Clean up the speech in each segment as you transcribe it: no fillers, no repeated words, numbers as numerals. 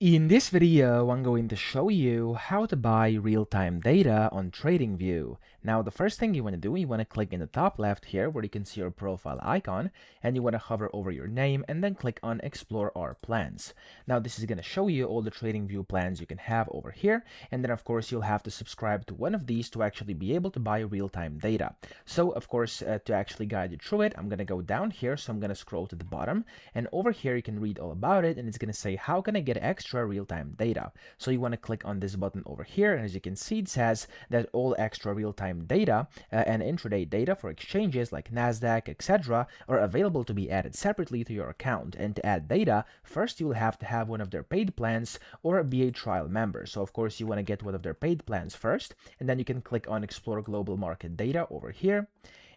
In this video, I'm going to show you how to buy real-time data on TradingView. Now, the first thing you want to do, you want to click in the top left here where you can see your profile icon, and you want to hover over your name and then click on Explore Our Plans. Now, this is going to show you all the TradingView plans you can have over here, and then of course you'll have to subscribe to one of these to actually be able to buy real-time data. So, of course, to actually guide you through it, I'm going to go down here, so I'm going to scroll to the bottom, and over here you can read all about it, and it's going to say how can I get extra real-time data. So you want to click on this button over here, and as you can see, it says that all extra real-time data and intraday data for exchanges like Nasdaq, etc. are available to be added separately to your account. And to add data, first you will have to have one of their paid plans or be a trial member. So of course you want to get one of their paid plans first, and then you can click on Explore Global Market Data over here.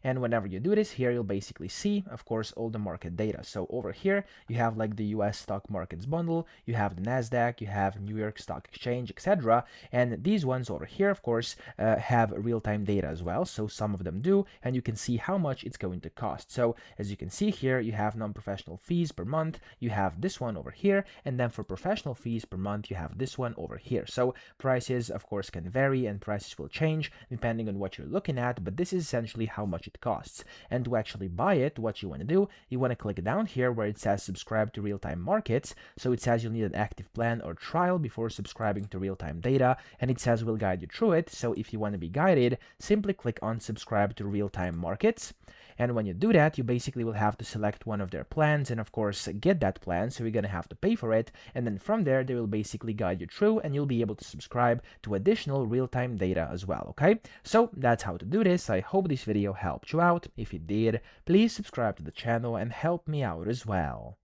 And whenever you do this here, you'll basically see, of course, all the market data. So over here, you have like the US stock markets bundle, you have the Nasdaq, you have New York Stock Exchange, etc. And these ones over here, of course, have real-time data as well. So some of them do, and you can see how much it's going to cost. So as you can see here, you have non-professional fees per month, you have this one over here, and then for professional fees per month, you have this one over here. So prices, of course, can vary and prices will change depending on what you're looking at, but this is essentially how much it costs. And to actually buy it, what you want to do, you want to click down here where it says subscribe to real-time markets. So it says you'll need an active plan or trial before subscribing to real-time data, and it says we'll guide you through it. So if you want to be guided, simply click on subscribe to real-time markets. And when you do that, you basically will have to select one of their plans and of course get that plan, so you're going to have to pay for it, and then from there they will basically guide you through and you'll be able to subscribe to additional real-time data as well. Okay, so that's how to do this. I hope this video helped you out. If it did, please subscribe to the channel and help me out as well.